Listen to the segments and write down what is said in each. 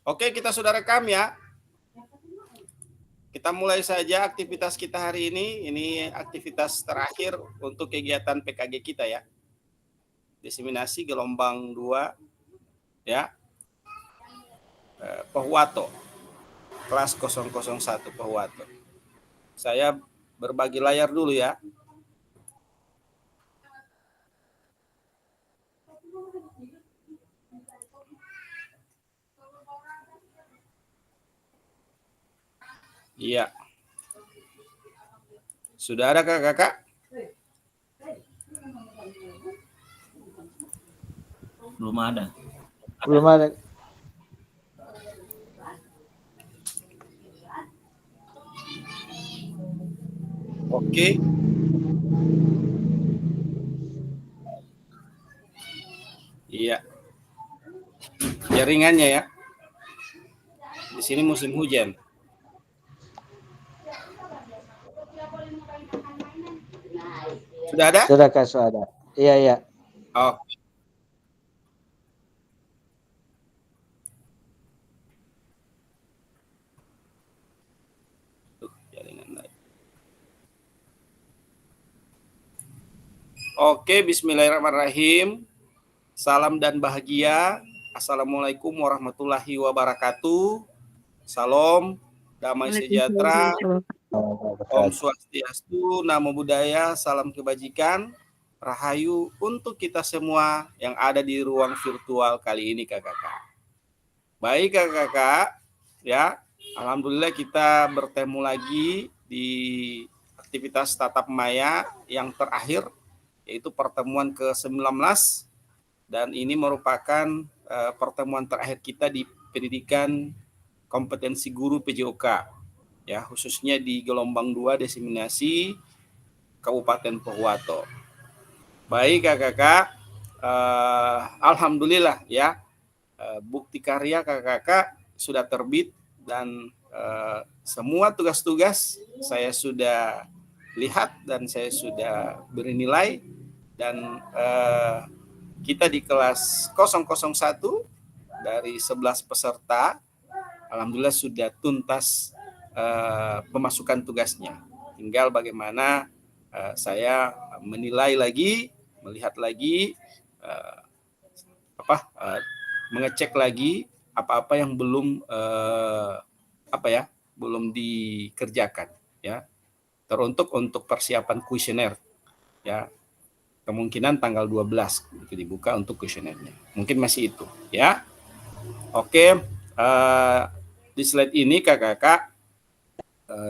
Oke, kita sudah rekam ya. Kita mulai saja aktivitas kita hari ini. Ini aktivitas terakhir untuk kegiatan PKG kita ya. Diseminasi gelombang 2 ya. Pohuwato. Kelas 001 Pohuwato. Saya berbagi layar dulu ya. Iya. Sudah ada kakak-kakak? Belum ada. Belum ada. Oke. Iya. Jaringannya ya. Di sini musim hujan. Sudah ada? Sudah Kak, sudah ada. Iya, iya. Oke. Oke, bismillahirrahmanirrahim. Salam dan bahagia. Assalamualaikum warahmatullahi wabarakatuh. Salam, damai sejahtera. Om Swastiastu, Namo Buddhaya, salam kebajikan, rahayu untuk kita semua yang ada di ruang virtual kali ini kakak-kakak. Baik kakak-kakak, ya, alhamdulillah kita bertemu lagi di aktivitas tatap maya yang terakhir, yaitu pertemuan ke-19, dan ini merupakan pertemuan terakhir kita di pendidikan kompetensi guru PJOK, ya, khususnya di gelombang 2 diseminasi Kabupaten Pohuwato. Baik kakak-kakak, alhamdulillah ya, bukti karya kakak-kakak sudah terbit dan semua tugas-tugas saya sudah lihat dan saya sudah beri nilai, dan kita di kelas 001 dari 11 peserta alhamdulillah sudah tuntas pemasukan tugasnya. Tinggal bagaimana saya menilai lagi, melihat lagi, mengecek lagi apa-apa yang belum belum dikerjakan ya. Teruntuk untuk persiapan kuesioner ya. Kemungkinan tanggal 12 itu dibuka untuk kuesionernya. Mungkin masih itu ya. Oke, di slide ini kakak-kakak,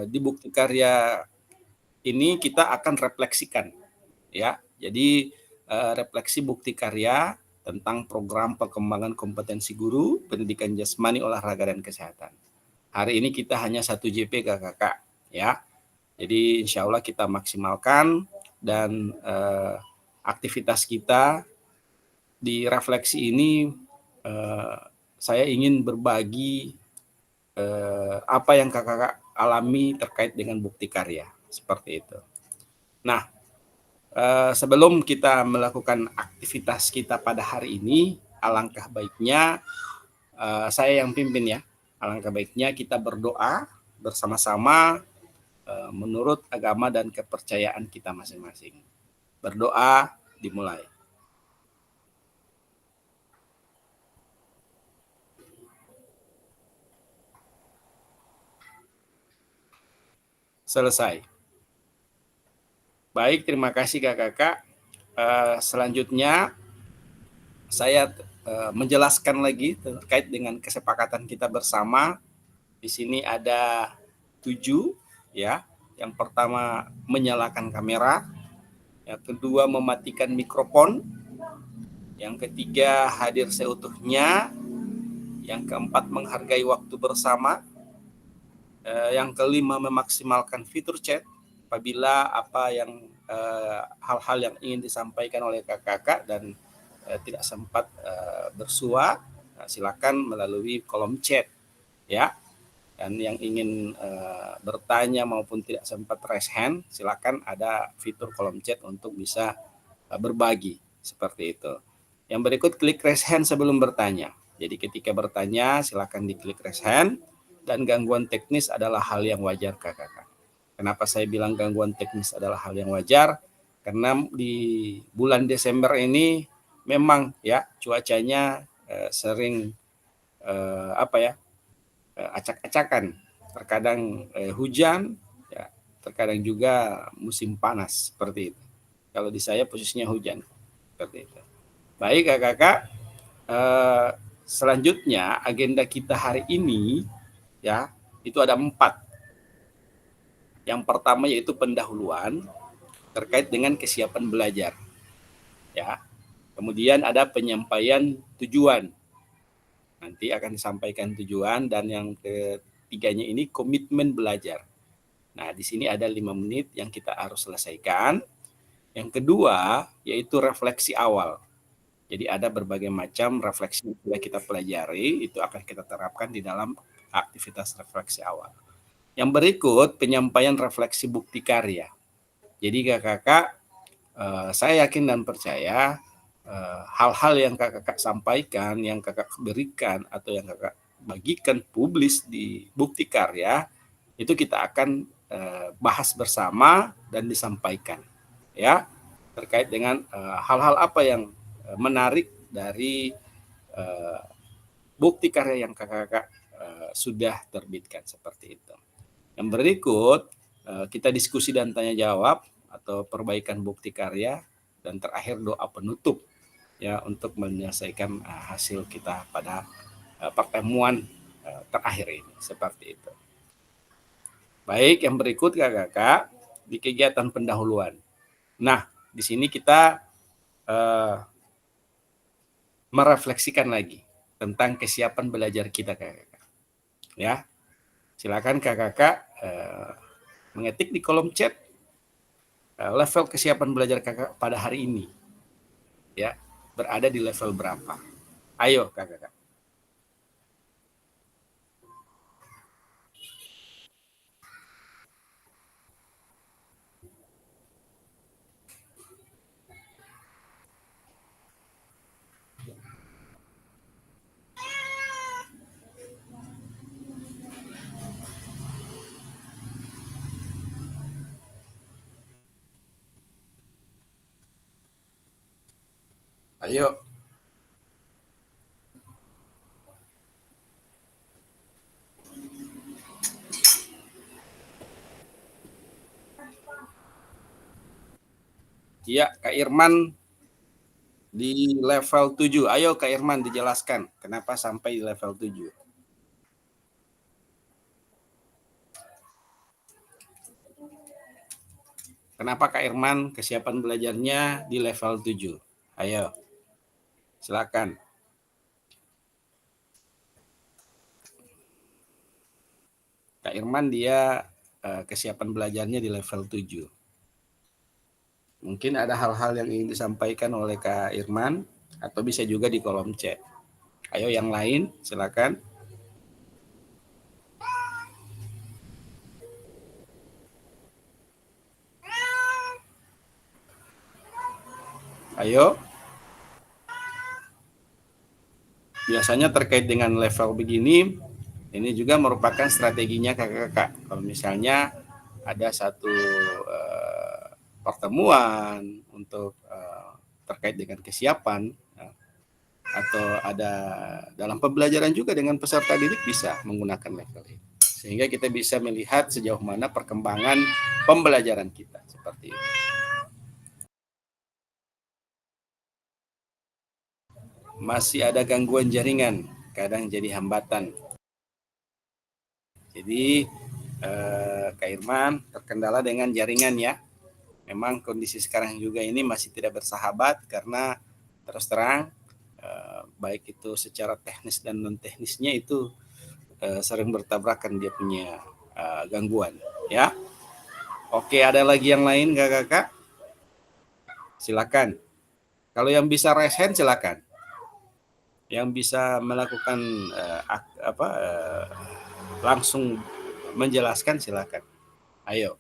di bukti karya ini kita akan refleksikan ya. Jadi refleksi bukti karya tentang program perkembangan kompetensi guru pendidikan jasmani, olahraga, dan kesehatan. Hari ini kita hanya 1 JP kakak-kakak ya. Jadi insya Allah kita maksimalkan, dan aktivitas kita di refleksi ini saya ingin berbagi apa yang kakak-kakak alami terkait dengan bukti karya, seperti itu. Nah, sebelum kita melakukan aktivitas kita pada hari ini, alangkah baiknya saya yang pimpin ya, alangkah baiknya kita berdoa bersama-sama menurut agama dan kepercayaan kita masing-masing. Berdoa dimulai. Selesai. Baik, terima kasih kakak-kakak. Selanjutnya saya menjelaskan lagi terkait dengan kesepakatan kita bersama. Di sini ada 7 ya. Yang pertama menyalakan kamera, yang kedua mematikan mikrofon, yang ketiga hadir seutuhnya, yang keempat menghargai waktu bersama, yang kelima memaksimalkan fitur chat apabila apa yang hal-hal yang ingin disampaikan oleh kakak-kakak dan tidak sempat bersua, silakan melalui kolom chat ya. Dan yang ingin bertanya maupun tidak sempat raise hand, silakan ada fitur kolom chat untuk bisa berbagi, seperti itu. Yang berikut klik raise hand sebelum bertanya Jadi ketika bertanya silakan diklik raise hand, dan gangguan teknis adalah hal yang wajar kakak-kakak. Kenapa saya bilang gangguan teknis adalah hal yang wajar? Karena di bulan Desember ini memang ya cuacanya sering acak-acakan. Terkadang hujan, ya, terkadang juga musim panas seperti itu. Kalau di saya posisinya hujan seperti itu. Baik kakak-kakak, selanjutnya agenda kita hari ini ya itu ada 4. Yang pertama yaitu pendahuluan terkait dengan kesiapan belajar. Ya. Kemudian ada penyampaian tujuan. Nanti akan disampaikan tujuan, dan yang ketiganya ini komitmen belajar. Nah, di sini ada 5 menit yang kita harus selesaikan. Yang kedua yaitu refleksi awal. Jadi ada berbagai macam refleksi yang sudah kita pelajari, itu akan kita terapkan di dalam aktivitas refleksi awal. Yang berikut penyampaian refleksi bukti karya. Jadi kakak-kakak, saya yakin dan percaya hal-hal yang kakak-kakak sampaikan, yang kakak berikan atau yang kakak bagikan publis di bukti karya, itu kita akan bahas bersama dan disampaikan ya, terkait dengan hal-hal apa yang menarik dari bukti karya yang kakak-kakak sudah terbitkan seperti itu. Yang berikut kita diskusi dan tanya jawab atau perbaikan bukti karya, dan terakhir doa penutup ya untuk menyelesaikan hasil kita pada pertemuan terakhir ini seperti itu. Baik, yang berikut kakak-kakak di kegiatan pendahuluan. Nah, di sini kita merefleksikan lagi tentang kesiapan belajar kita kakak-kakak. Ya, silakan kakak-kakak mengetik di kolom chat level kesiapan belajar kakak pada hari ini. Ya, berada di level berapa? Ayo kakak-kakak. Ayo. Iya, Kak Irman di level 7. Ayo Kak Irman dijelaskan kenapa sampai di level 7. Kenapa Kak Irman kesiapan belajarnya di level 7? Ayo. Silakan. Kak Irman dia kesiapan belajarnya di level 7. Mungkin ada hal-hal yang ingin disampaikan oleh Kak Irman, atau bisa juga di kolom chat. Ayo yang lain, silakan. Ayo. Biasanya terkait dengan level begini, ini juga merupakan strateginya kakak-kakak. Kalau misalnya ada satu pertemuan untuk terkait dengan kesiapan, atau ada dalam pembelajaran juga dengan peserta didik, bisa menggunakan level ini. Sehingga kita bisa melihat sejauh mana perkembangan pembelajaran kita seperti itu. Masih ada gangguan jaringan, kadang jadi hambatan. Jadi Kak Irman terkendala dengan jaringan ya. Memang kondisi sekarang juga ini masih tidak bersahabat, karena terus terang baik itu secara teknis dan non teknisnya itu sering bertabrakan dia punya gangguan ya. Oke, ada lagi yang lain kakak-kakak? Silakan. Kalau yang bisa raise hand silakan. Yang bisa melakukan langsung menjelaskan silakan. Ayo.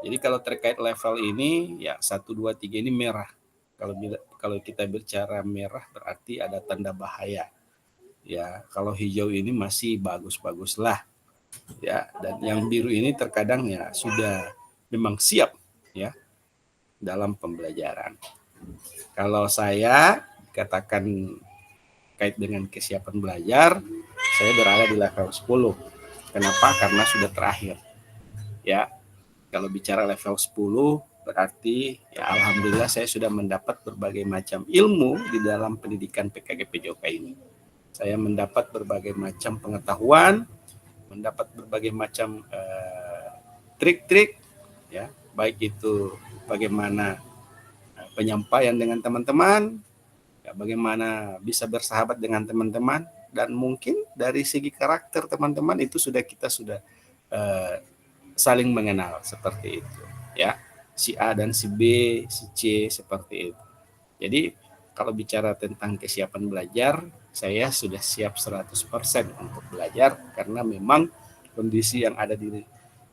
Jadi kalau terkait level ini ya 1, 2, 3 ini merah. Kalau kita bicara merah berarti ada tanda bahaya. ya. Kalau hijau ini masih bagus-bagus lah, ya. Dan yang biru ini terkadang ya sudah memang siap, ya, dalam pembelajaran. Kalau saya katakan kait dengan kesiapan belajar, saya berada di level 10. Kenapa? Karena sudah terakhir. Ya, kalau bicara level 10 berarti ya alhamdulillah saya sudah mendapat berbagai macam ilmu di dalam pendidikan PKG PJOK ini. Saya mendapat berbagai macam pengetahuan, mendapat berbagai macam trik-trik, ya, baik itu bagaimana penyampaian dengan teman-teman, ya, bagaimana bisa bersahabat dengan teman-teman, dan mungkin dari segi karakter teman-teman itu kita sudah saling mengenal seperti itu, ya. Si A dan si B, si C, seperti itu. Jadi kalau bicara tentang kesiapan belajar, saya sudah siap 100% untuk belajar karena memang kondisi yang ada di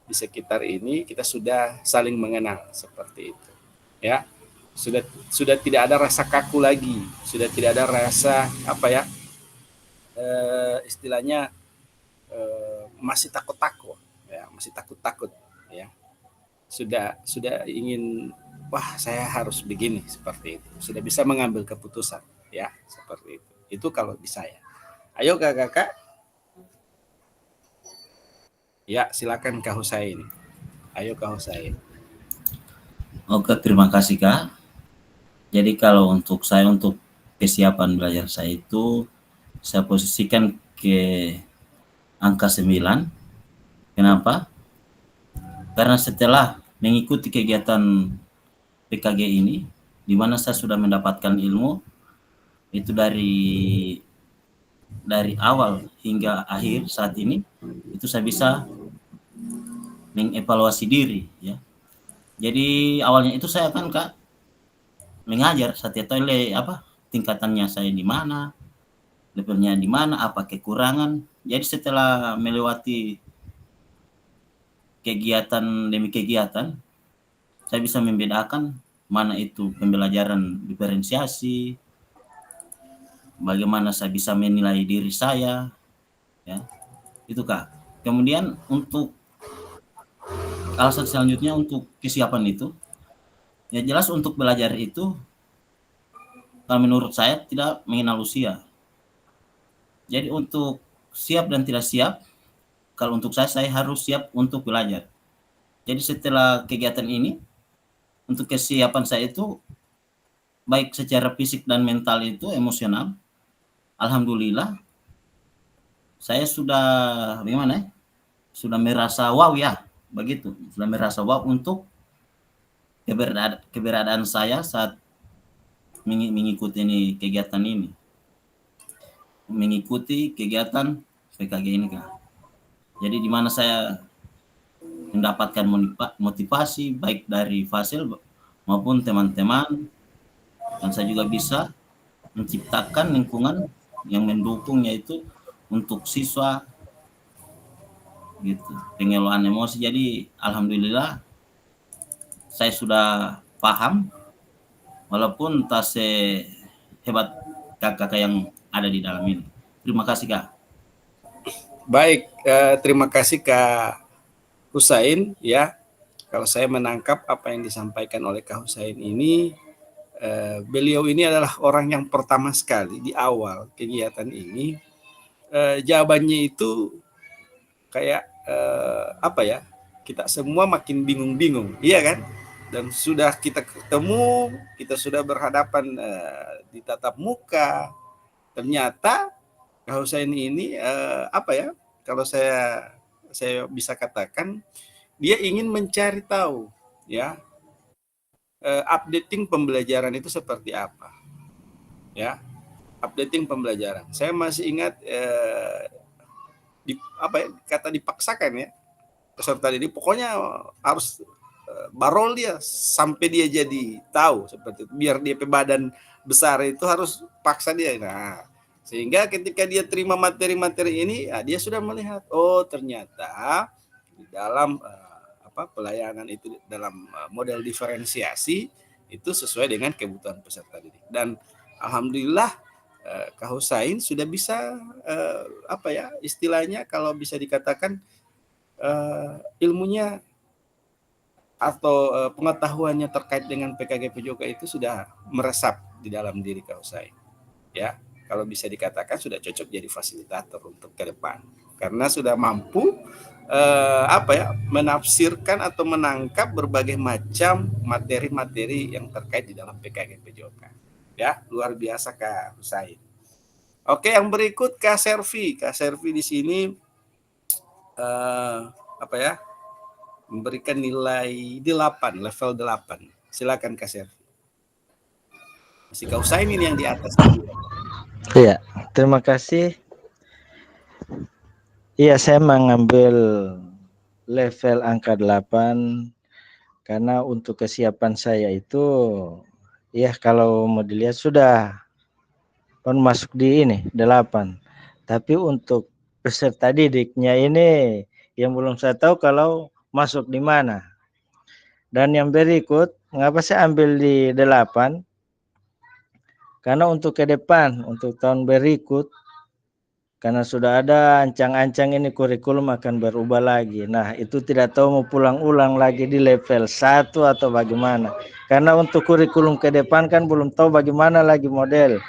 sekitar ini kita sudah saling mengenal seperti itu, ya. Sudah tidak ada rasa kaku lagi, sudah tidak ada rasa istilahnya masih takut-takut, ya, masih takut-takut, ya. Sudah ingin, wah, saya harus begini, seperti itu. Sudah bisa mengambil keputusan, ya, seperti itu. Itu kalau di saya. Ayo kakak-kakak. Ya, silakan Kak Husain. Ayo Kak Husain. Oke, terima kasih Kak. Jadi kalau untuk kesiapan belajar saya itu, saya posisikan ke angka 9. Kenapa? Karena setelah mengikuti kegiatan PKG ini, di mana saya sudah mendapatkan ilmu, itu dari awal hingga akhir saat ini, itu saya bisa mengevaluasi diri, ya. Jadi awalnya itu saya kan Kak mengajar setiap tingkatannya saya di mana, levelnya di mana, apa kekurangan. Jadi setelah melewati kegiatan demi kegiatan, saya bisa membedakan mana itu pembelajaran diferensiasi, bagaimana saya bisa menilai diri saya, ya. Itu Kak. Kemudian untuk alasan selanjutnya untuk kesiapan itu, ya jelas untuk belajar itu kalau menurut saya tidak mengenal usia. Jadi untuk siap dan tidak siap, kalau untuk saya harus siap untuk belajar. Jadi setelah kegiatan ini, untuk kesiapan saya itu baik secara fisik dan mental itu emosional, alhamdulillah saya sudah bagaimana? Sudah merasa wow, ya, begitu. Sudah merasa wow untuk keberadaan saya saat mengikuti kegiatan ini. Mengikuti kegiatan PKG ini Kak. Jadi di mana saya mendapatkan motivasi baik dari Fasil maupun teman-teman, dan saya juga bisa menciptakan lingkungan yang mendukung, yaitu untuk siswa gitu, pengelolaan emosi. Jadi alhamdulillah saya sudah paham, walaupun tak sehebat kakak-kakak yang ada di dalam ini. Terima kasih Kak. Baik, terima kasih Kak Husain, ya. Kalau saya menangkap apa yang disampaikan oleh Kak Husain ini, beliau ini adalah orang yang pertama sekali di awal kegiatan ini, jawabannya itu kayak kita semua makin bingung-bingung, iya kan? Dan sudah kita ketemu, kita sudah berhadapan di tatap muka, ternyata Kak Husain ini kalau saya bisa katakan, dia ingin mencari tahu, ya, updating pembelajaran itu seperti apa, ya, updating pembelajaran. Saya masih ingat kata dipaksakan, ya, peserta ini pokoknya harus barol dia sampai dia jadi tahu seperti itu. Biar dia badan besar itu harus paksa dia. Nah, sehingga ketika dia terima materi-materi ini, ya, dia sudah melihat, oh ternyata di dalam pelayanan itu dalam model diferensiasi itu sesuai dengan kebutuhan peserta didik. Dan alhamdulillah Kak Husain sudah bisa istilahnya kalau bisa dikatakan ilmunya atau pengetahuannya terkait dengan PKG PJOK itu sudah meresap di dalam diri Kak Husain. Ya, kalau bisa dikatakan sudah cocok jadi fasilitator untuk ke depan karena sudah mampu menafsirkan atau menangkap berbagai macam materi-materi yang terkait di dalam PKG PJOK. Ya, luar biasa Kak Husain. Oke, yang berikut Kak Servi. Kak Servi di sini memberikan nilai 8, level 8. Silakan Kak Servi. Masih Kak Husain ini yang di atas. Iya, terima kasih. Iya, saya mengambil level angka 8 karena untuk kesiapan saya itu ya kalau mau dilihat sudah masuk di ini 8. Tapi untuk peserta didiknya ini yang belum saya tahu kalau masuk di mana. Dan yang berikut, mengapa saya ambil di 8? Karena untuk ke depan, untuk tahun berikut, karena sudah ada ancang-ancang ini kurikulum akan berubah lagi. Nah, itu tidak tahu mau pulang-ulang lagi di level 1 atau bagaimana. Karena untuk kurikulum ke depan kan belum tahu bagaimana lagi model.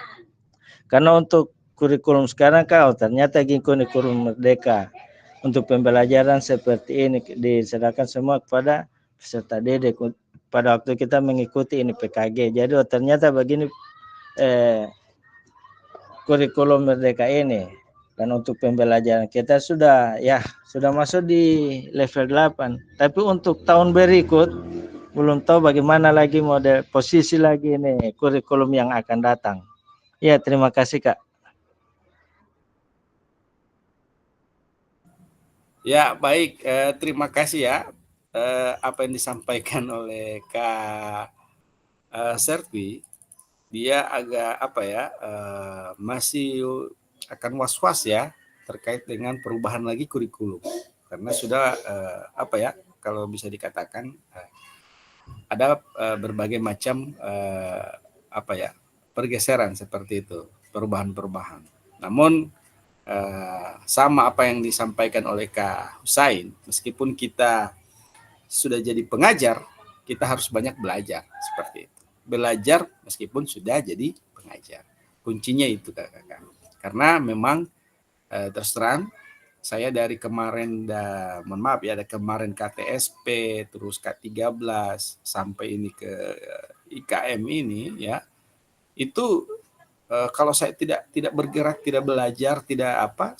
Karena untuk kurikulum sekarang ternyata kurikulum merdeka. Untuk pembelajaran seperti ini diserahkan semua kepada peserta didik pada waktu kita mengikuti ini PKG. Jadi ternyata begini kurikulum merdeka ini. Dan untuk pembelajaran kita sudah masuk di level 8. Tapi untuk tahun berikut belum tahu bagaimana lagi model posisi lagi ini kurikulum yang akan datang. Ya, terima kasih Kak. Ya, baik. Terima kasih ya apa yang disampaikan oleh Kak Servi. Dia agak masih akan was-was ya terkait dengan perubahan lagi kurikulum karena sudah kalau bisa dikatakan ada berbagai macam pergeseran seperti itu, perubahan-perubahan. Namun sama apa yang disampaikan oleh Kak Husain, meskipun kita sudah jadi pengajar, kita harus banyak belajar seperti itu. Belajar meskipun sudah jadi pengajar. Kuncinya itu Kakak. Karena memang terus terang saya dari kemarin dari kemarin KTSP terus K13 sampai ini ke IKM ini ya. Itu kalau saya tidak bergerak, tidak belajar,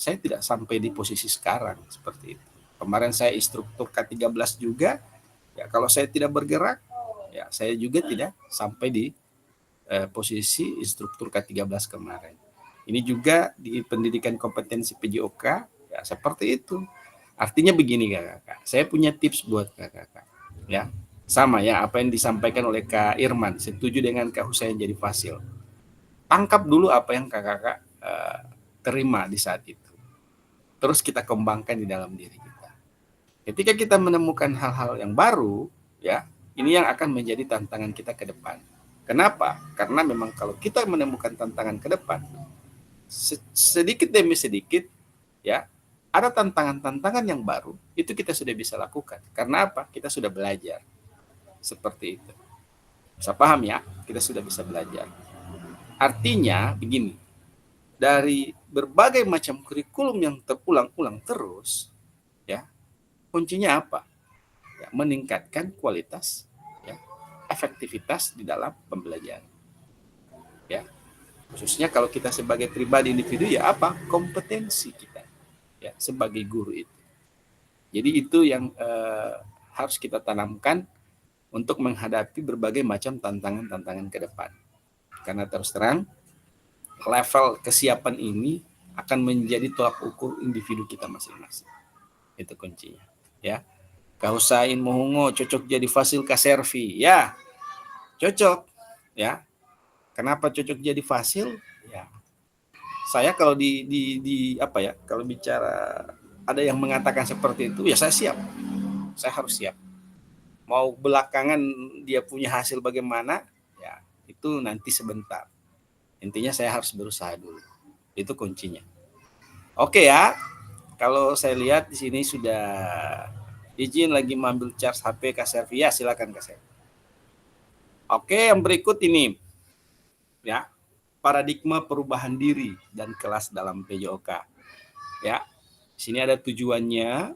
saya tidak sampai di posisi sekarang seperti itu. Kemarin saya instruktur K13 juga, ya kalau saya tidak bergerak, ya saya juga tidak sampai di posisi instruktur K13 kemarin. Ini juga di pendidikan kompetensi PJOK, ya seperti itu. Artinya begini Kakak, saya punya tips buat Kakak, ya sama ya apa yang disampaikan oleh Kak Irman, setuju dengan Kak Husain jadi fasil. Tangkap dulu apa yang Kakak terima di saat itu. Terus kita kembangkan di dalam diri kita. Ketika kita menemukan hal-hal yang baru, ya, ini yang akan menjadi tantangan kita ke depan. Kenapa? Karena memang kalau kita menemukan tantangan ke depan, sedikit demi sedikit, ya, ada tantangan-tantangan yang baru, itu kita sudah bisa lakukan. Karena apa? Kita sudah belajar. Seperti itu. Bisa paham ya? Kita sudah bisa belajar. Artinya begini, dari berbagai macam kurikulum yang terulang-ulang terus, ya, kuncinya apa? Ya, meningkatkan kualitas, ya, efektivitas di dalam pembelajaran. Ya, khususnya kalau kita sebagai pribadi individu ya apa? Kompetensi kita, ya, sebagai guru itu. Jadi itu yang harus kita tanamkan untuk menghadapi berbagai macam tantangan-tantangan ke depan. Karena terus terang level kesiapan ini akan menjadi tolak ukur individu kita masing-masing. Itu kuncinya, ya. Kak Husain Mohongo cocok jadi fasil Kak Servi, ya cocok, ya. Kenapa cocok jadi fasil? Ya, saya kalau kalau bicara ada yang mengatakan seperti itu, ya saya siap, saya harus siap. Mau belakangan dia punya hasil bagaimana, ya itu nanti sebentar. Intinya saya harus berusaha dulu. Itu kuncinya. Oke ya. Kalau saya lihat di sini sudah izin lagi mengambil charge HP Kak Selvi. Ya, silakan Kak Selvi. Oke, yang berikut ini ya, paradigma perubahan diri dan kelas dalam PJOK. Ya, di sini ada tujuannya,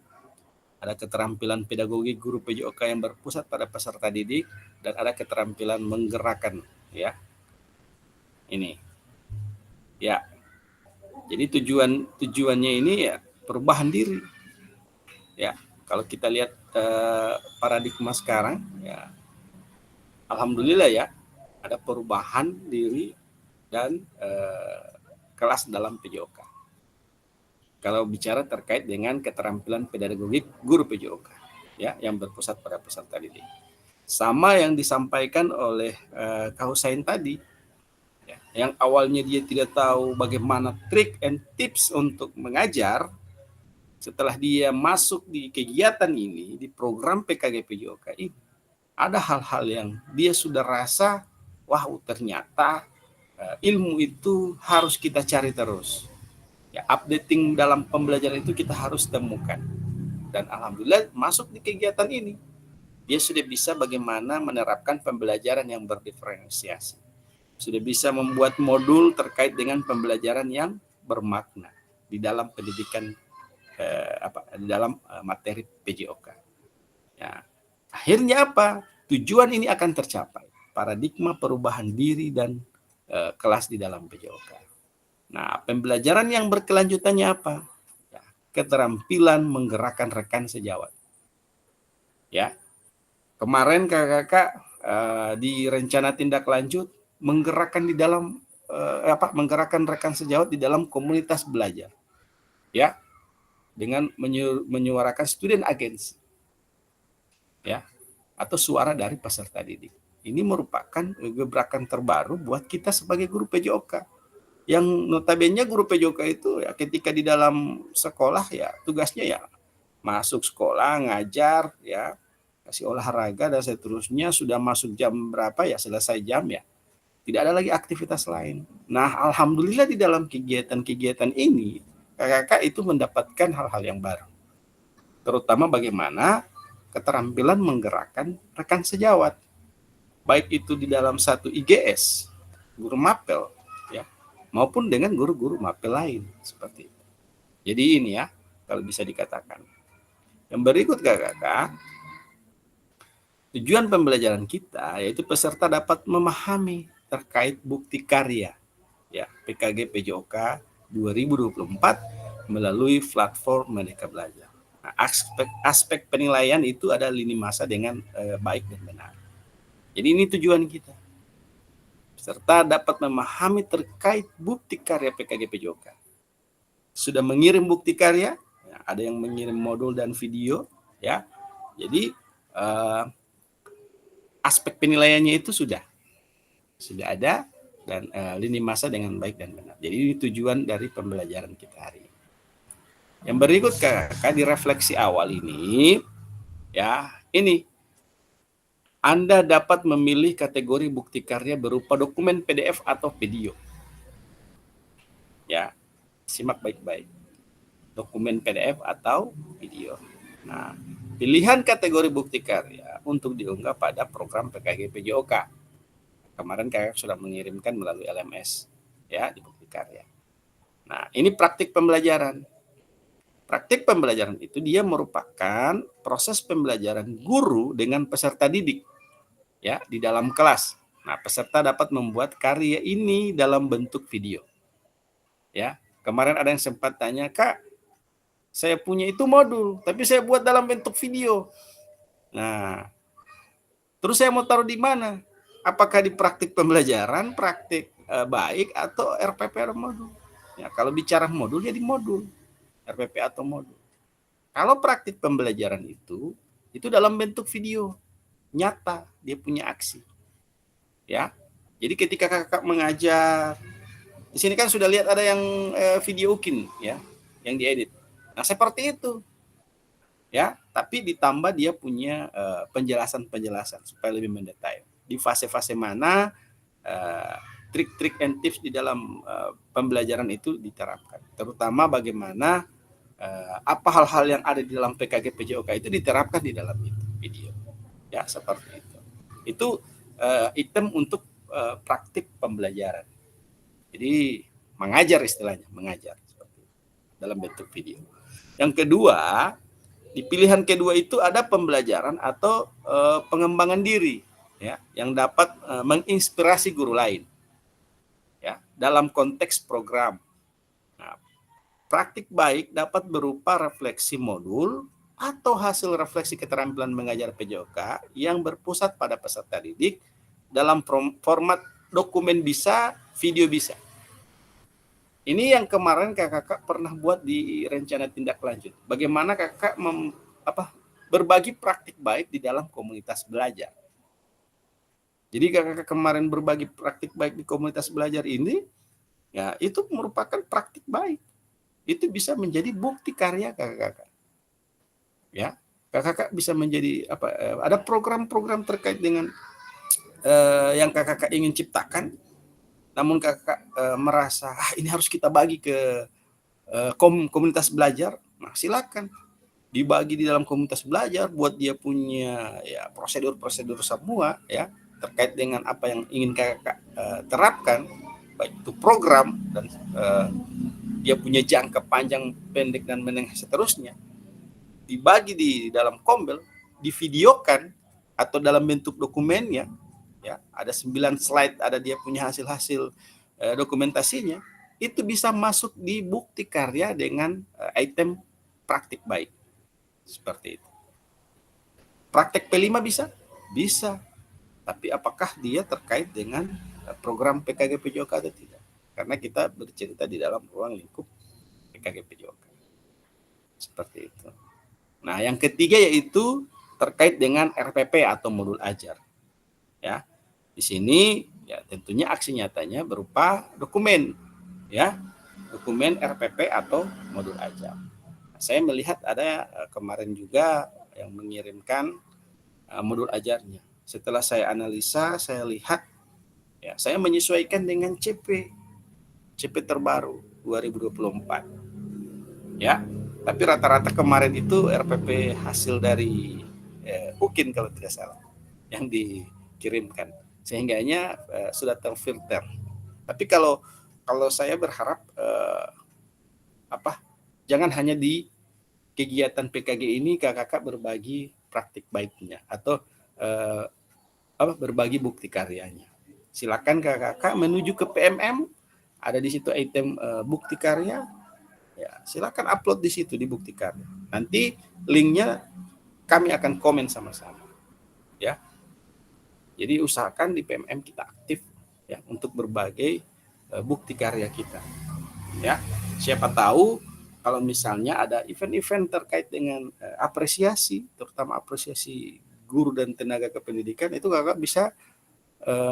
ada keterampilan pedagogi guru PJOK yang berpusat pada peserta didik, dan ada keterampilan menggerakkan. Ya, ini. Ya, jadi tujuannya ini ya perubahan diri. Ya, kalau kita lihat paradigma sekarang, ya, alhamdulillah ya, ada perubahan diri dan kelas dalam PJOK. Kalau bicara terkait dengan keterampilan pedagogik guru PJOK, ya, yang berpusat pada peserta didik. Sama yang disampaikan oleh Kak Husain tadi, ya, yang awalnya dia tidak tahu bagaimana trik and tips untuk mengajar, setelah dia masuk di kegiatan ini, di program PKG PJOK ini, ada hal-hal yang dia sudah rasa, wah ternyata ilmu itu harus kita cari terus. Ya, updating dalam pembelajaran itu kita harus temukan. Dan alhamdulillah masuk di kegiatan ini, dia sudah bisa bagaimana menerapkan pembelajaran yang berdiferensiasi. Sudah bisa membuat modul terkait dengan pembelajaran yang bermakna di dalam pendidikan di dalam materi PJOK. Ya, akhirnya apa? Tujuan ini akan tercapai. Paradigma perubahan diri dan kelas di dalam PJOK. Nah, pembelajaran yang berkelanjutannya apa? Ya, keterampilan menggerakkan rekan sejawat. Ya, kemarin kakak-kakak di rencana tindak lanjut menggerakkan di dalam menggerakkan rekan sejawat di dalam komunitas belajar. Ya, dengan menyuarakan student agency. Ya, atau suara dari peserta didik. Ini merupakan gebrakan terbaru buat kita sebagai guru PJOK. Yang notabene guru PJOK itu ya ketika di dalam sekolah ya tugasnya ya masuk sekolah, ngajar, ya kasih olahraga dan seterusnya, sudah masuk jam berapa ya selesai jam ya. Tidak ada lagi aktivitas lain. Nah, alhamdulillah di dalam kegiatan-kegiatan ini kakak-kakak itu mendapatkan hal-hal yang baru. Terutama bagaimana keterampilan menggerakkan rekan sejawat. Baik itu di dalam satu IGS, guru mapel, ya, maupun dengan guru-guru mapel lain seperti itu. Jadi ini ya, kalau bisa dikatakan. Yang berikut kakak-kakak, tujuan pembelajaran kita yaitu peserta dapat memahami terkait bukti karya, ya, PKG PJOK 2024 melalui platform Merdeka Belajar. Nah, aspek penilaian itu ada lini masa dengan baik dan benar. Jadi ini tujuan kita. Peserta dapat memahami terkait bukti karya PKG PJOK. Sudah mengirim bukti karya, ya, ada yang mengirim modul dan video, ya. Jadi aspek penilaiannya itu sudah ada dan lini masa dengan baik dan benar. Jadi ini tujuan dari pembelajaran kita hari ini. Yang berikut kakak di refleksi awal ini, ya, ini Anda dapat memilih kategori bukti karya berupa dokumen PDF atau video. Ya, simak baik-baik. Dokumen PDF atau video. Nah, pilihan kategori bukti karya untuk diunggah pada program PKG PJOK. Kemarin kakak sudah mengirimkan melalui LMS, ya, di bukti karya. Nah, ini praktik pembelajaran. Praktik pembelajaran itu dia merupakan proses pembelajaran guru dengan peserta didik, ya, di dalam kelas. Nah, peserta dapat membuat karya ini dalam bentuk video. Ya, kemarin ada yang sempat tanya, Kak, saya punya itu modul, tapi saya buat dalam bentuk video. Nah, terus saya mau taruh di mana? Apakah di praktik pembelajaran, praktik baik, atau RPP modul? Ya, kalau bicara modul ya di modul, RPP atau modul. Kalau praktik pembelajaran itu dalam bentuk video, nyata, dia punya aksi. Ya, jadi ketika kakak mengajar, di sini kan sudah lihat ada yang video ukin, ya, yang diedit. Nah, seperti itu. Ya, tapi ditambah dia punya penjelasan-penjelasan supaya lebih mendetail. Di fase-fase mana trik-trik and tips di dalam pembelajaran itu diterapkan. Terutama bagaimana apa hal-hal yang ada di dalam PKG PJOK itu diterapkan di dalam itu video. Ya, seperti itu. Itu item untuk praktik pembelajaran. Jadi mengajar istilahnya, mengajar seperti itu, dalam bentuk video. Yang kedua, di pilihan kedua itu ada pembelajaran atau pengembangan diri, ya, yang dapat menginspirasi guru lain, ya, dalam konteks program. Nah, praktik baik dapat berupa refleksi modul atau hasil refleksi keterampilan mengajar PJOK yang berpusat pada peserta didik dalam format dokumen bisa, video bisa. Ini yang kemarin kakak pernah buat di rencana tindak lanjut. Bagaimana kakak berbagi praktik baik di dalam komunitas belajar. Jadi kakak kemarin berbagi praktik baik di komunitas belajar ini, ya itu merupakan praktik baik. Itu bisa menjadi bukti karya kakak. Ya, kakak bisa menjadi ada program-program terkait dengan yang kakak ingin ciptakan. Namun kakak merasa ini harus kita bagi ke komunitas belajar, nah silakan dibagi di dalam komunitas belajar, buat dia punya ya prosedur-prosedur semua ya terkait dengan apa yang ingin kakak terapkan, baik itu program dan dia punya jangka panjang, pendek dan menengah seterusnya, dibagi di dalam Kombel, divideokan atau dalam bentuk dokumennya. Ya, ada 9 slide, ada dia punya hasil-hasil dokumentasinya, itu bisa masuk di bukti karya dengan item praktik baik. Seperti itu. Praktek P5 bisa? Bisa. Tapi apakah dia terkait dengan program PKG PJOK atau tidak? Karena kita bercerita di dalam ruang lingkup PKG PJOK. Seperti itu. Nah, yang ketiga yaitu terkait dengan RPP atau modul ajar. Ya, di sini ya tentunya aksi nyatanya berupa dokumen, ya, dokumen RPP atau modul ajar. Nah, saya melihat ada kemarin juga yang mengirimkan modul ajarnya. Setelah saya analisa, saya lihat, ya, saya menyesuaikan dengan CP terbaru 2024, ya. Tapi rata-rata kemarin itu RPP hasil dari UKIN kalau tidak salah yang dikirimkan, sehingganya sudah terfilter. Tapi kalau saya berharap jangan hanya di kegiatan PKG ini kakak berbagi praktik baiknya atau berbagi bukti karyanya. Silakan kakak menuju ke PMM, ada di situ item bukti karya. Ya, silakan upload di situ di bukti karya. Nanti linknya kami akan komen sama-sama. Ya. Jadi usahakan di PMM kita aktif ya untuk berbagai bukti karya kita. Ya, siapa tahu kalau misalnya ada event-event terkait dengan apresiasi, terutama apresiasi guru dan tenaga kependidikan, itu kakak bisa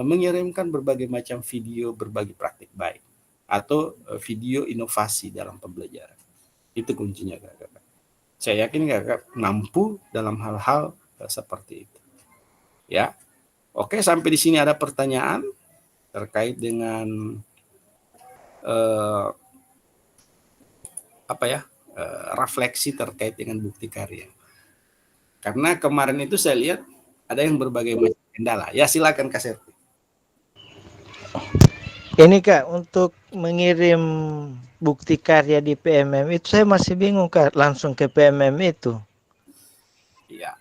mengirimkan berbagai macam video berbagi praktik baik atau video inovasi dalam pembelajaran. Itu kuncinya kakak. Saya yakin kakak mampu dalam hal-hal seperti itu. Ya. Oke, sampai di sini ada pertanyaan terkait dengan refleksi terkait dengan bukti karya. Karena kemarin itu saya lihat ada yang berbagai macam kendala. Ya, silakan Kak Serti. Ini Kak, untuk mengirim bukti karya di PMM itu saya masih bingung Kak, langsung ke PMM itu. Iya.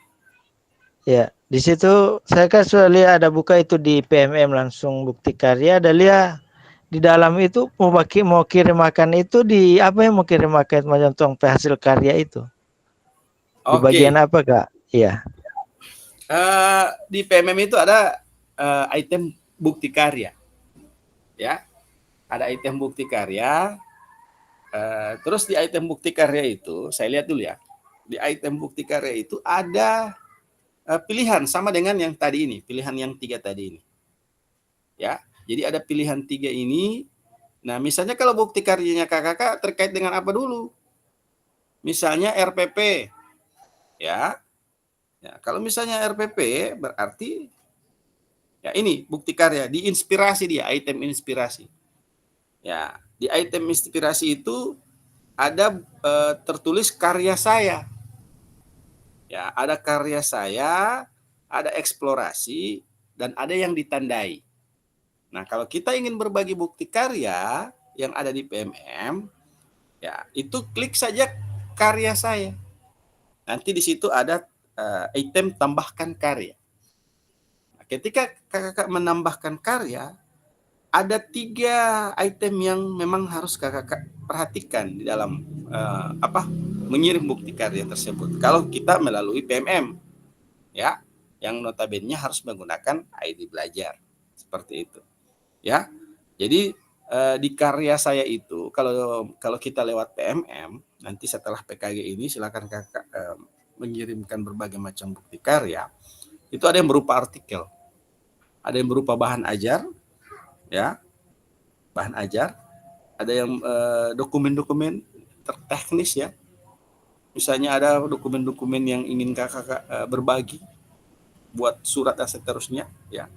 Ya, di situ saya kan sudah lihat ada buka itu di PMM langsung bukti karya, ada lihat di dalam itu mau kirim makan itu di apa yang mau kirim makan macam tong hasil karya itu. Di bagian apa Kak? Iya. Di PMM itu ada item bukti karya. Ya, ada item bukti karya. Terus di item bukti karya itu, saya lihat dulu ya. Di item bukti karya itu ada pilihan sama dengan yang tadi ini, pilihan yang 3 tadi ini. Ya, jadi ada pilihan 3 ini. Nah, misalnya kalau bukti karyanya kakak terkait dengan apa dulu? Misalnya RPP. Ya. Ya, kalau misalnya RPP berarti Ya, ini bukti karya, di inspirasi dia, item inspirasi. Ya, di item inspirasi itu ada tertulis karya saya. Ya, ada karya saya, ada eksplorasi, dan ada yang ditandai. Nah, kalau kita ingin berbagi bukti karya yang ada di PMM, ya itu klik saja karya saya. Nanti di situ ada item tambahkan karya. Nah, ketika kakak menambahkan karya, ada 3 item yang memang harus kakak perhatikan di dalam mengirim bukti karya tersebut. Kalau kita melalui PMM, ya, yang notabene harus menggunakan ID belajar seperti itu, ya. Jadi di karya saya itu kalau kita lewat PMM, nanti setelah PKG ini silakan kakak mengirimkan berbagai macam bukti karya. Itu ada yang berupa artikel, ada yang berupa bahan ajar, ya, bahan ajar, ada yang dokumen-dokumen teknis, ya. Misalnya ada dokumen-dokumen yang ingin kakak berbagi buat surat dan seterusnya, ya.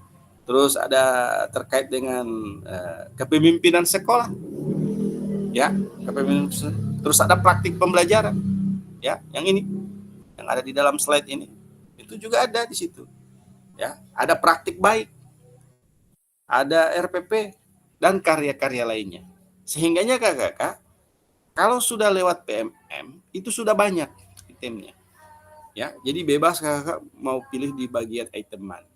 Terus ada terkait dengan kepemimpinan sekolah, ya, kepemimpinan. Terus ada praktik pembelajaran, ya, yang ini, yang ada di dalam slide ini, itu juga ada di situ, ya. Ada praktik baik, ada RPP dan karya-karya lainnya. Sehingganya kakak, kalau sudah lewat PMM itu sudah banyak itemnya, ya. Jadi bebas kakak mau pilih di bagian item mana,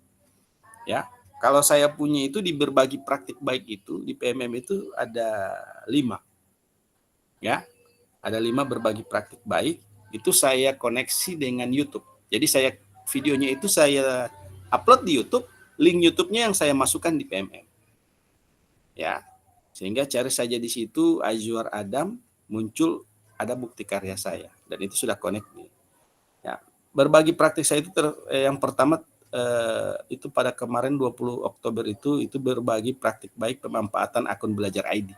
ya. Kalau saya punya itu di berbagi praktik baik itu di PMM itu ada 5, ya. Ada 5 berbagi praktik baik, itu saya koneksi dengan YouTube. Jadi videonya itu saya upload di YouTube, link YouTube-nya yang saya masukkan di PMM. Ya. Sehingga cari saja di situ Azwar Adam, muncul ada bukti karya saya dan itu sudah connect. Ya. Berbagi praktik saya itu yang pertama itu pada kemarin 20 Oktober itu berbagi praktik baik pemanfaatan akun belajar ID.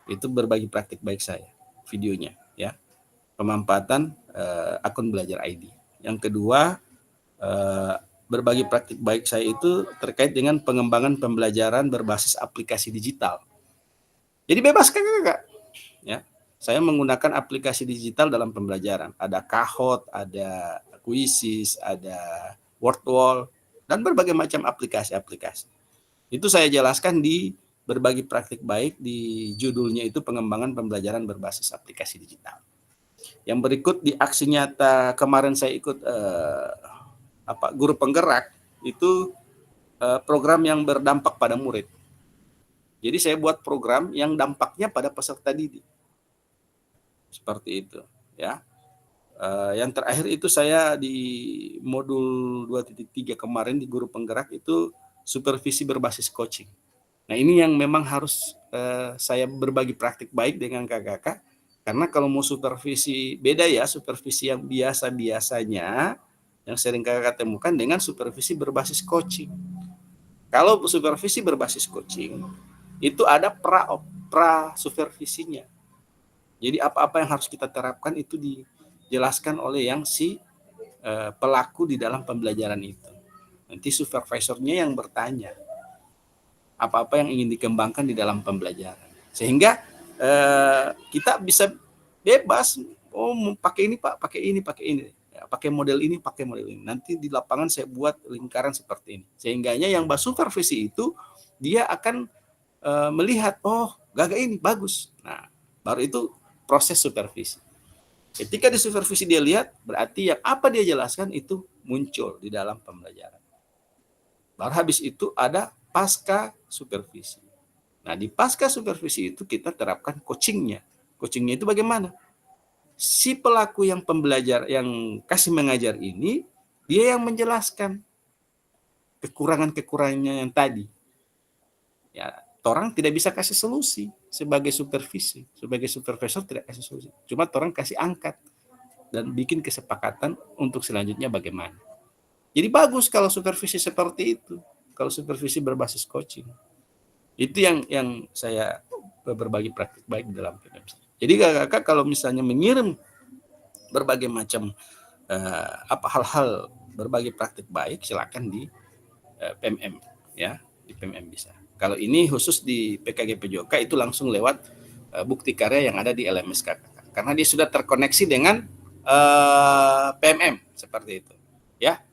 Itu berbagi praktik baik saya. Videonya, ya, pemanfaatan akun belajar ID. Yang kedua, berbagi praktik baik saya itu terkait dengan pengembangan pembelajaran berbasis aplikasi digital. Jadi bebas kakak, ya. Saya menggunakan aplikasi digital dalam pembelajaran. Ada Kahoot, ada Quizzes, ada Wordwall, dan berbagai macam aplikasi-aplikasi. Itu saya jelaskan di berbagi praktik baik, di judulnya itu pengembangan pembelajaran berbasis aplikasi digital. Yang berikut di aksi nyata kemarin saya ikut guru penggerak itu program yang berdampak pada murid. Jadi saya buat program yang dampaknya pada peserta didik. Seperti itu, ya. Yang terakhir itu saya di modul 2.3 kemarin di guru penggerak itu supervisi berbasis coaching. Nah, ini yang memang harus saya berbagi praktik baik dengan kakak-kakak, karena kalau mau supervisi beda ya, supervisi yang biasa-biasanya yang sering kakak temukan dengan supervisi berbasis coaching. Kalau supervisi berbasis coaching itu ada pra supervisinya. Jadi apa-apa yang harus kita terapkan itu dijelaskan oleh yang pelaku di dalam pembelajaran itu. Nanti supervisornya yang bertanya apa-apa yang ingin dikembangkan di dalam pembelajaran, sehingga kita bisa bebas, pakai ini Pak, pakai ini, ya, pakai model ini, pakai model ini. Nanti di lapangan saya buat lingkaran seperti ini, sehingganya yang supervisi itu dia akan melihat, oh gagak ini bagus. Nah, baru itu proses supervisi. Ketika di supervisi dia lihat, berarti yang apa dia jelaskan itu muncul di dalam pembelajaran. Baru habis itu ada pasca supervisi. Nah, di pasca supervisi itu kita terapkan coachingnya. Coachingnya itu bagaimana? Si pelaku yang pembelajar, yang kasih mengajar ini, dia yang menjelaskan kekurangan-kekurangannya yang tadi. Ya, orang tidak bisa kasih solusi sebagai supervisi. Sebagai supervisor tidak kasih solusi. Cuma orang kasih angkat dan bikin kesepakatan untuk selanjutnya bagaimana. Jadi bagus kalau supervisi seperti itu. Kalau supervisi berbasis coaching, itu yang saya berbagi praktik baik dalam PMM. Jadi kakak kalau misalnya mengirim berbagai macam hal-hal berbagi praktik baik, silakan PMM, ya, di PMM bisa. Kalau ini khusus di PKG PJOK itu langsung lewat bukti karya yang ada di LMS KKK, karena dia sudah terkoneksi dengan PMM seperti itu, ya.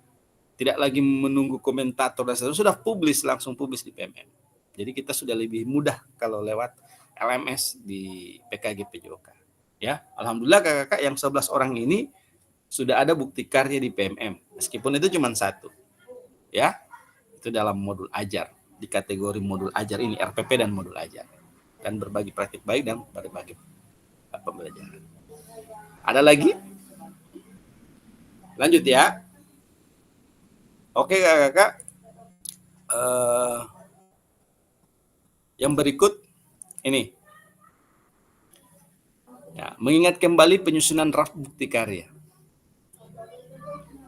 Tidak lagi menunggu komentator dan sudah langsung publis di PMM. Jadi kita sudah lebih mudah kalau lewat LMS di PKG PJOK, ya. Alhamdulillah kakak yang 11 orang ini sudah ada bukti karya di PMM, meskipun itu cuma satu, ya. Itu dalam modul ajar, di kategori modul ajar ini, RPP dan modul ajar, dan berbagi praktik baik dan berbagi pembelajaran. Ada lagi? Lanjut ya. Oke kakak. Yang berikut ini. Ya, mengingat kembali penyusunan draft bukti karya.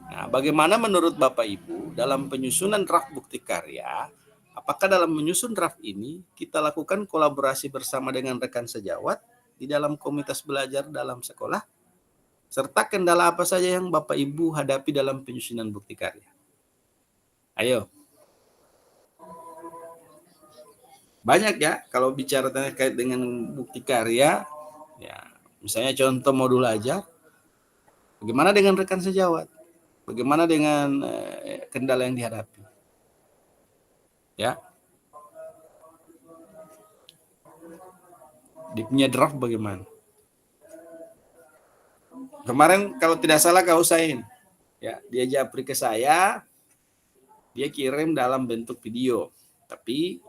Nah, bagaimana menurut Bapak Ibu dalam penyusunan draft bukti karya? Apakah dalam menyusun draft ini kita lakukan kolaborasi bersama dengan rekan sejawat di dalam komunitas belajar dalam sekolah? Serta kendala apa saja yang Bapak Ibu hadapi dalam penyusunan bukti karya? Ayo. Banyak ya kalau bicara terkait dengan bukti karya, ya misalnya contoh modul ajar, bagaimana dengan rekan sejawat? Bagaimana dengan kendala yang dihadapi? Ya. Dia punya draft bagaimana? Kemarin kalau tidak salah Kak Husain, ya, dia japri ke saya, dia kirim dalam bentuk video, tapi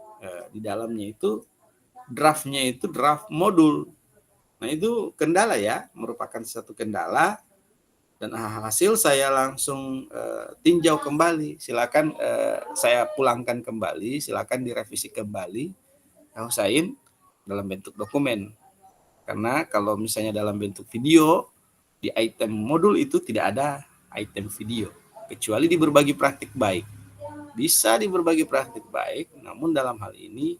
di dalamnya itu draftnya itu draft modul. Nah itu kendala ya, merupakan satu kendala. Dan hasil saya langsung tinjau kembali. Silakan saya pulangkan kembali, silakan direvisi kembali Kak Husain dalam bentuk dokumen. Karena kalau misalnya dalam bentuk video, di item modul itu tidak ada item video, kecuali di berbagi praktik baik. Bisa di berbagi praktik baik, namun dalam hal ini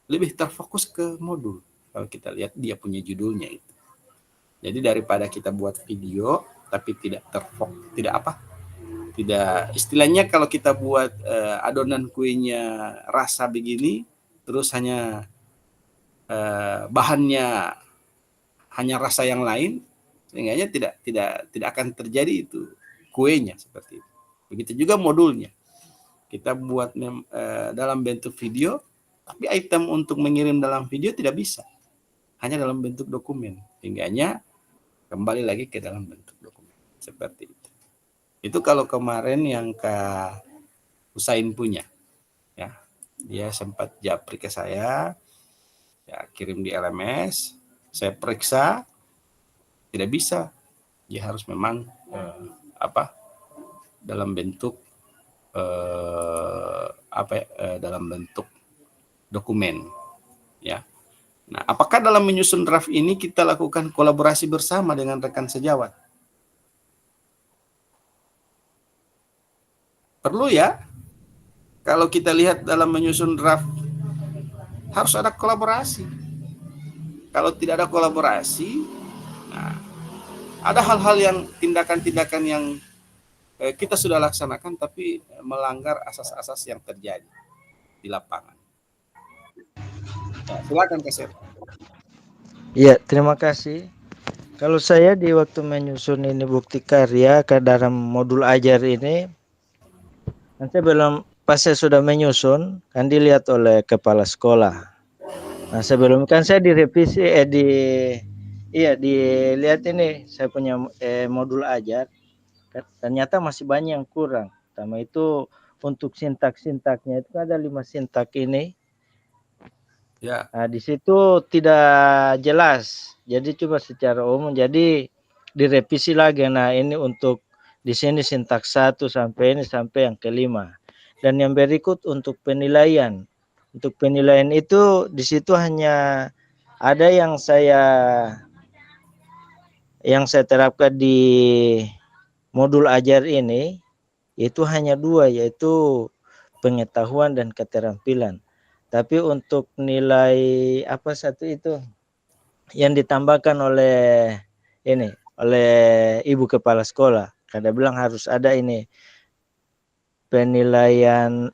lebih terfokus ke modul. Kalau kita lihat dia punya judulnya itu. Jadi daripada kita buat video tapi tidak tidak istilahnya kalau kita buat adonan kuenya rasa begini terus hanya bahannya hanya rasa yang lain, sehingga tidak akan terjadi itu kuenya seperti itu. Begitu juga modulnya. Kita buat dalam bentuk video, tapi item untuk mengirim dalam video tidak bisa. Hanya dalam bentuk dokumen. Sehingga kembali lagi ke dalam bentuk dokumen. Seperti itu. Itu kalau kemarin yang Kak Husain punya. Ya, dia sempat japri ke saya, ya, kirim di LMS, saya periksa, tidak bisa. Dia harus memang dalam bentuk dalam bentuk dokumen, ya. Nah, apakah dalam menyusun draft ini kita lakukan kolaborasi bersama dengan rekan sejawat? Perlu ya. Kalau kita lihat dalam menyusun draft harus ada kolaborasi. Kalau tidak ada kolaborasi, nah, ada hal-hal yang tindakan-tindakan yang kita sudah laksanakan tapi melanggar asas-asas yang terjadi di lapangan. Nah, silakan Kak. Iya, terima kasih. Kalau saya di waktu menyusun ini bukti karya ke dalam modul ajar ini, nanti pas saya sudah menyusun, kan dilihat oleh kepala sekolah. Nah, sebelum kan saya direvisi, dilihat ini saya punya modul ajar, ternyata masih banyak yang kurang. Pertama itu untuk sintak-sintaknya itu ada 5 sintak ini. Ya. Nah, di situ tidak jelas. Jadi coba secara umum, jadi direvisi lagi. Nah, ini untuk di sini sintaks 1 sampai ini sampai yang kelima. Dan yang berikut untuk penilaian. Untuk penilaian itu di situ hanya ada yang saya terapkan di modul ajar ini, itu hanya 2, yaitu pengetahuan dan keterampilan. Tapi untuk nilai satu itu yang ditambahkan oleh ibu kepala sekolah, karena bilang harus ada ini penilaian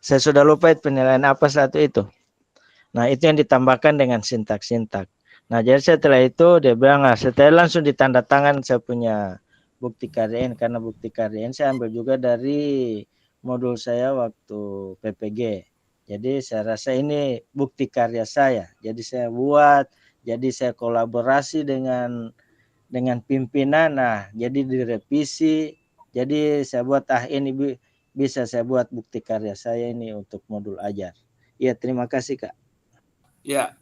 saya sudah lupa penilaian apa satu itu. Nah, itu yang ditambahkan dengan sintak-sintak. Nah, jadi setelah itu dia bilang, setelah langsung ditanda tangan saya punya bukti KRN, karena bukti KRN saya ambil juga dari modul saya waktu PPG. Jadi saya rasa ini bukti karya saya. Jadi saya buat, jadi saya kolaborasi dengan pimpinan. Nah, jadi direvisi. Jadi saya buat ini bisa saya buat bukti karya saya ini untuk modul ajar. Ya, terima kasih Kak. Ya,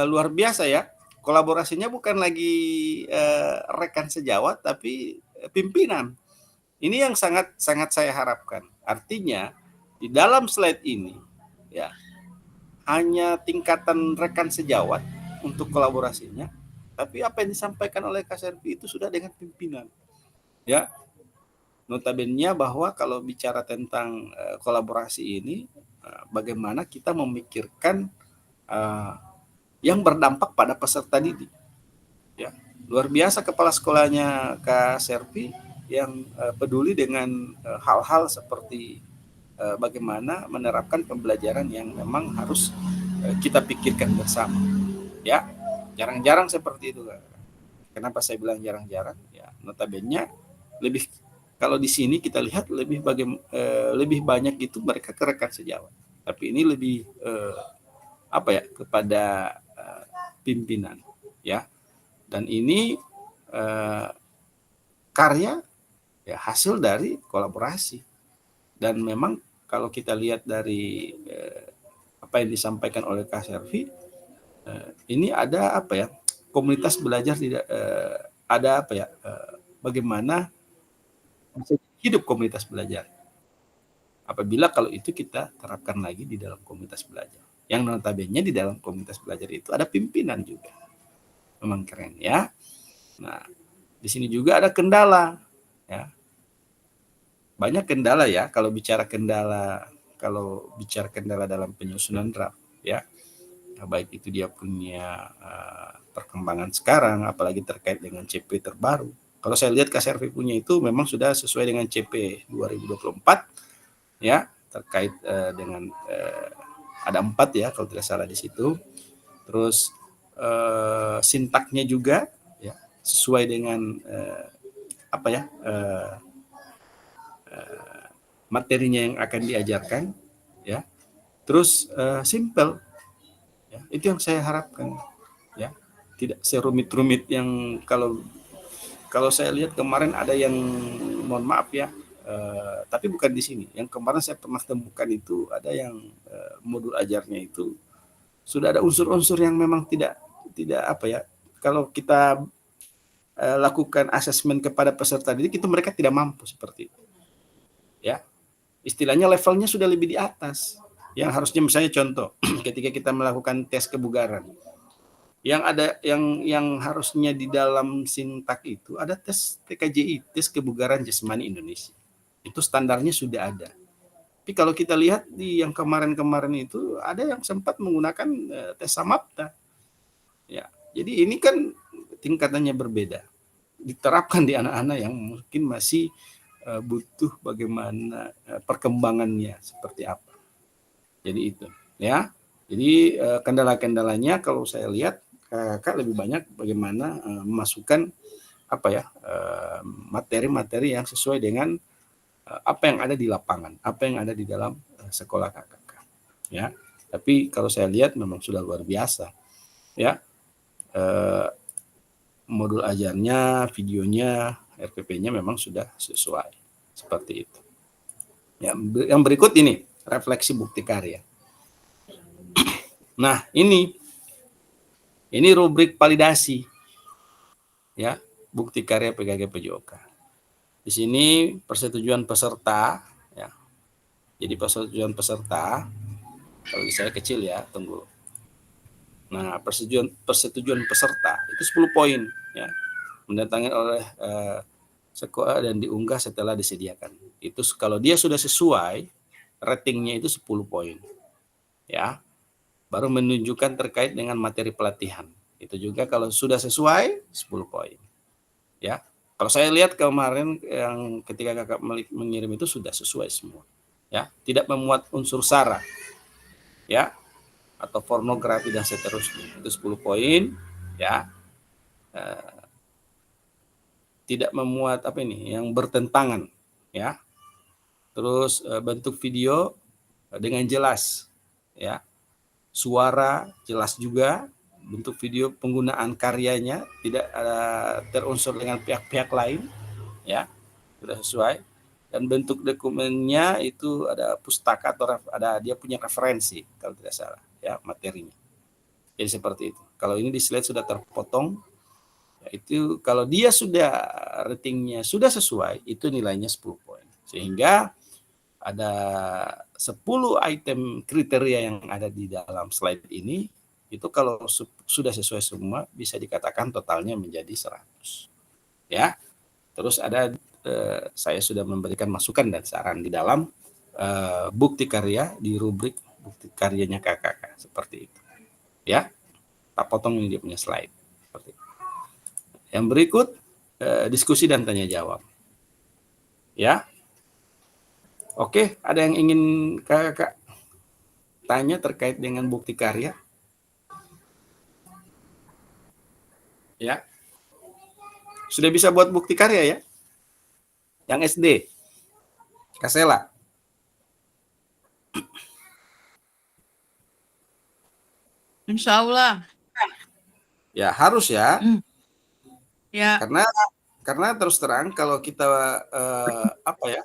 luar biasa ya. Kolaborasinya bukan lagi rekan sejawat, tapi pimpinan. Ini yang sangat saya harapkan. Artinya di dalam slide ini ya hanya tingkatan rekan sejawat untuk kolaborasinya, tapi apa yang disampaikan oleh KSRP itu sudah dengan pimpinan. Ya, notabene bahwa kalau bicara tentang kolaborasi ini, bagaimana kita memikirkan yang berdampak pada peserta didik. Ya, luar biasa kepala sekolahnya Kak Serpi yang peduli dengan hal-hal seperti bagaimana menerapkan pembelajaran yang memang harus kita pikirkan bersama. Ya, jarang-jarang seperti itu. Kenapa saya bilang jarang-jarang? Ya, notabene lebih kalau di sini kita lihat lebih banyak itu mereka ke rekan sejawat. Tapi ini lebih kepada pimpinan, ya. Dan ini karya ya hasil dari kolaborasi. Dan memang kalau kita lihat dari apa yang disampaikan oleh Kak Servi, ini ada komunitas belajar tidak ada bagaimana hidup komunitas belajar. Apabila kalau itu kita terapkan lagi di dalam komunitas belajar. Yang notabene di dalam komunitas belajar itu ada pimpinan juga. Memang keren ya. Nah, di sini juga ada kendala ya. Banyak kendala ya kalau bicara kendala dalam penyusunan draft ya. Baik itu dia punya perkembangan sekarang, apalagi terkait dengan CP terbaru. Kalau saya lihat KSRV punya itu memang sudah sesuai dengan CP 2024 ya, terkait dengan ada 4 ya kalau tidak salah di situ. Terus sintaknya juga ya sesuai dengan materinya yang akan diajarkan ya. Terus simple ya, itu yang saya harapkan ya, tidak serumit-rumit yang kalau saya lihat kemarin ada yang mohon maaf ya, tapi bukan di sini. Yang kemarin saya pernah temukan itu ada yang modul ajarnya itu sudah ada unsur-unsur yang memang tidak kalau kita lakukan asesmen kepada peserta didik itu mereka tidak mampu seperti itu. Ya. Istilahnya levelnya sudah lebih di atas. Yang harusnya misalnya contoh ketika kita melakukan tes kebugaran. Yang ada yang harusnya di dalam sintak itu ada tes TKJI, tes kebugaran jasmani Indonesia. Itu standarnya sudah ada. Tapi kalau kita lihat di yang kemarin-kemarin itu ada yang sempat menggunakan tes Samapta. Ya, jadi ini kan tingkatannya berbeda. Diterapkan di anak-anak yang mungkin masih butuh bagaimana perkembangannya seperti apa. Jadi itu, ya. Jadi kendala-kendalanya kalau saya lihat Kak lebih banyak bagaimana memasukkan materi-materi yang sesuai dengan apa yang ada di lapangan, apa yang ada di dalam sekolah KKK. Ya. Tapi kalau saya lihat memang sudah luar biasa. Ya. Modul ajarnya, videonya, RPP-nya memang sudah sesuai seperti itu. Ya, yang berikut ini refleksi bukti karya. Nah, ini rubrik validasi ya, bukti karya PKG PJOK. Di sini persetujuan peserta ya. Jadi persetujuan peserta kalau saya kecil ya, tunggu. Nah, persetujuan peserta itu 10 poin ya. Mendatangkan oleh sekolah dan diunggah setelah disediakan. Itu kalau dia sudah sesuai, ratingnya itu 10 poin. Ya. Baru menunjukkan terkait dengan materi pelatihan. Itu juga kalau sudah sesuai 10 poin. Ya. Kalau saya lihat kemarin yang ketika kakak mengirim itu sudah sesuai semua, ya, tidak memuat unsur sara, ya, atau pornografi dan seterusnya. Itu 10 poin, ya. Tidak memuat apa ini yang bertentangan, ya. Terus bentuk video dengan jelas, ya. Suara jelas juga, bentuk video penggunaan karyanya tidak terunsur dengan pihak-pihak lain, ya, sudah sesuai. Dan bentuk dokumennya itu ada pustaka atau ada dia punya referensi kalau tidak salah, ya, materinya. Jadi seperti itu. Kalau ini di slide sudah terpotong, ya, itu kalau dia sudah ratingnya sudah sesuai, itu nilainya 10 poin. Sehingga ada 10 item kriteria yang ada di dalam slide ini, itu kalau sudah sesuai semua bisa dikatakan totalnya menjadi 100. Ya. Terus ada saya sudah memberikan masukan dan saran di dalam bukti karya di rubrik bukti karyanya KKK seperti itu. Ya. Tak potong ini dia punya slide seperti itu. Yang berikut diskusi dan tanya jawab. Ya. Oke, ada yang ingin kakak tanya terkait dengan bukti karya? Ya. Sudah bisa buat bukti karya ya? Yang SD. Kasela. Insya Allah. Ya, harus ya. Ya. Karena terus terang kalau kita apa ya?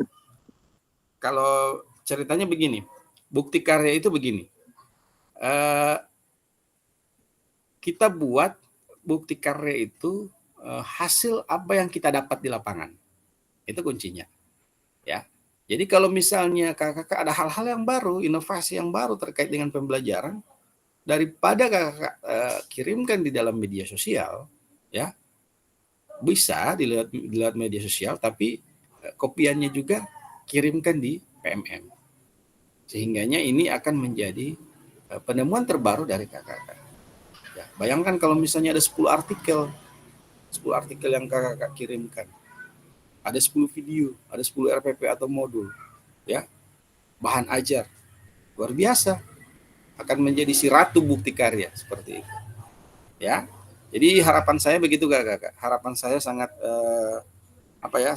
Kalau ceritanya begini, bukti karya itu begini. Kita buat bukti karya itu hasil apa yang kita dapat di lapangan. Itu kuncinya. Ya. Jadi kalau misalnya kakak ada hal-hal yang baru, inovasi yang baru terkait dengan pembelajaran, daripada kakak kirimkan di dalam media sosial, ya, bisa dilihat media sosial, tapi kopiannya juga kirimkan di PMM. Sehingganya ini akan menjadi penemuan terbaru dari kakak. Ya, bayangkan kalau misalnya ada 10 artikel yang kakak kirimkan. Ada 10 video, ada 10 RPP atau modul, ya. Bahan ajar. Luar biasa. Akan menjadi si ratu bukti karya seperti itu. Ya. Jadi harapan saya begitu kakak. Harapan saya sangat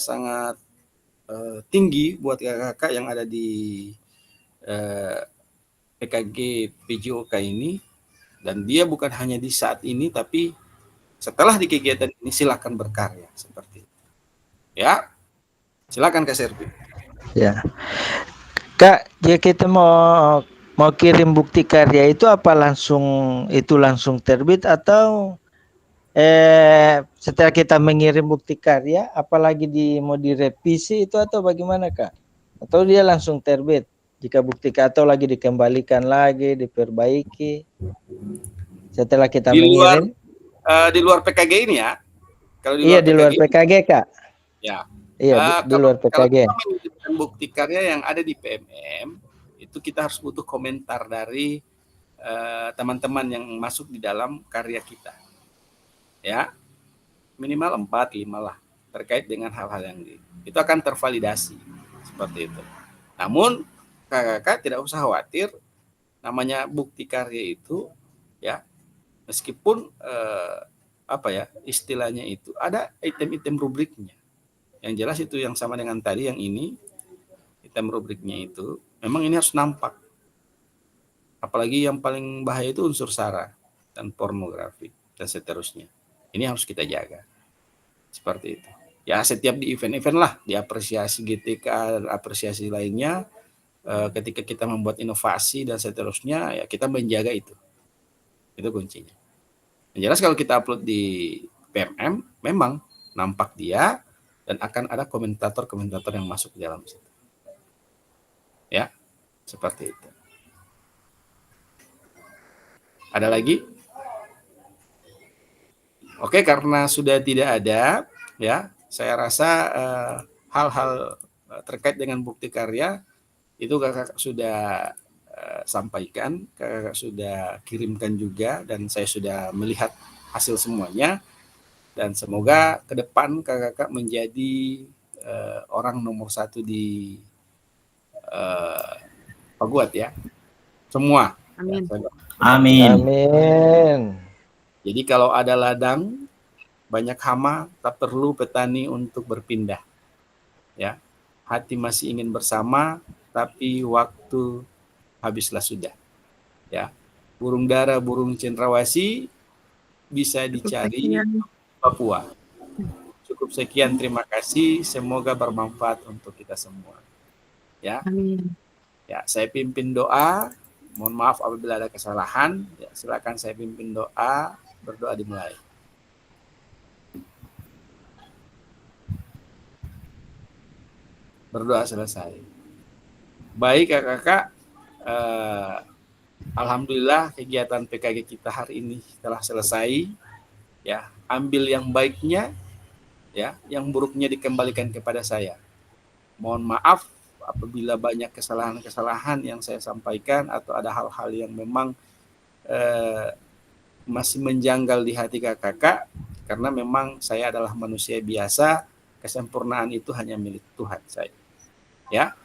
sangat tinggi buat kakak yang ada di PKG PJOK ini, dan dia bukan hanya di saat ini tapi setelah di kegiatan ini silakan berkarya seperti itu. Ya. Silakan Kak Serpi. Ya. Kak, jika kita mau kirim bukti karya itu apa langsung terbit atau setelah kita mengirim bukti karya apalagi mau direvisi itu atau bagaimana Kak? Atau dia langsung terbit jika bukti atau lagi dikembalikan lagi, diperbaiki setelah kita mengirim? Di luar PKG ini ya. Kalau di luar PKG Kak. Ya. Iya, di luar PKG. Kalau kita menunjukkan bukti karya yang ada di PMM, itu kita harus butuh komentar dari teman-teman yang masuk di dalam karya kita. Ya, minimal 4-5 lah, terkait dengan hal-hal yang itu akan tervalidasi, seperti itu. Namun, kakak tidak usah khawatir, namanya bukti karya itu, ya, meskipun istilahnya itu, ada item-item rubriknya. Yang jelas itu yang sama dengan tadi yang ini, item rubriknya itu memang ini harus nampak. Apalagi yang paling bahaya itu unsur sara dan pornografi dan seterusnya. Ini harus kita jaga. Seperti itu. Ya, setiap di event-event lah, diapresiasi GTK dan apresiasi lainnya, ketika kita membuat inovasi dan seterusnya, ya kita menjaga itu. Itu kuncinya. Yang jelas kalau kita upload di PMM, memang nampak dia, dan akan ada komentator-komentator yang masuk di dalam situ. Ya, seperti itu. Ada lagi? Oke, karena sudah tidak ada, ya, saya rasa hal-hal terkait dengan bukti karya itu kakak sudah sampaikan, kakak sudah kirimkan juga, dan saya sudah melihat hasil semuanya. Dan semoga ke depan kakak-kakak menjadi orang nomor 1 di Paguat ya. Semua. Ya, Amin. Amin. Amin. jadi kalau ada ladang banyak hama, tak perlu petani untuk berpindah. Ya, hati masih ingin bersama, tapi waktu habislah sudah. Ya, burung dara, burung cendrawasih bisa dicari Sekian. Papua. Cukup sekian, terima kasih. Semoga bermanfaat untuk kita semua. Ya, Amin. ya, saya pimpin doa. Mohon maaf apabila ada kesalahan. Ya, silakan saya pimpin doa. Berdoa dimulai. Berdoa selesai. Baik kakak-kakak, alhamdulillah kegiatan PKG kita hari ini telah selesai. Ya, ambil yang baiknya, ya, yang buruknya dikembalikan kepada saya. Mohon maaf apabila banyak kesalahan-kesalahan yang saya sampaikan atau ada hal-hal yang memang masih menjanggal di hati kakak-kakak, karena memang saya adalah manusia biasa, kesempurnaan itu hanya milik Tuhan saya. Ya,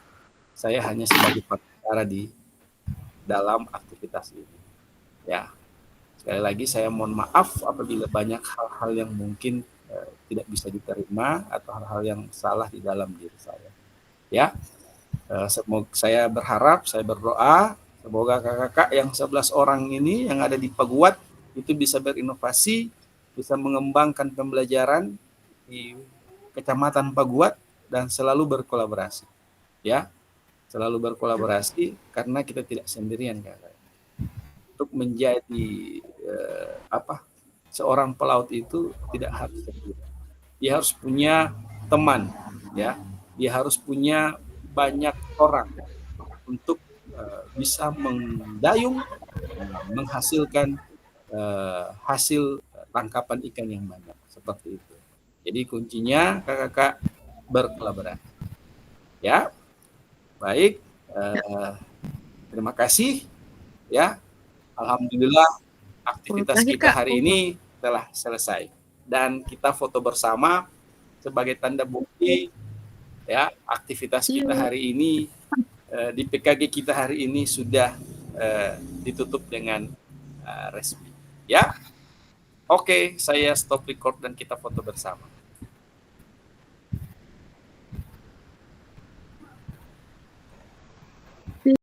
saya hanya sebagai pengacara di dalam aktivitas ini. Ya, sekali lagi saya mohon maaf apabila banyak hal-hal yang mungkin tidak bisa diterima atau hal-hal yang salah di dalam diri saya. Ya, semoga saya berharap, saya berdoa, semoga kakak-kakak yang 11 orang ini yang ada di Paguat itu bisa berinovasi, bisa mengembangkan pembelajaran di Kecamatan Paguat dan selalu berkolaborasi. Ya, selalu berkolaborasi karena kita tidak sendirian kakak. Untuk menjadi seorang pelaut itu tidak harus sendiri. Dia harus punya teman, ya. Dia harus punya banyak orang untuk bisa mendayung, menghasilkan hasil tangkapan ikan yang banyak seperti itu. Jadi kuncinya kakak-kakak berkolaborasi. Ya, baik. Terima kasih. Ya, alhamdulillah aktivitas Terakhir, kita Kak. hari ini telah selesai dan kita foto bersama sebagai tanda bukti ya aktivitas kita hari ini di PKG kita hari ini sudah ditutup dengan resmi. Ya, oke, saya stop record dan kita foto bersama.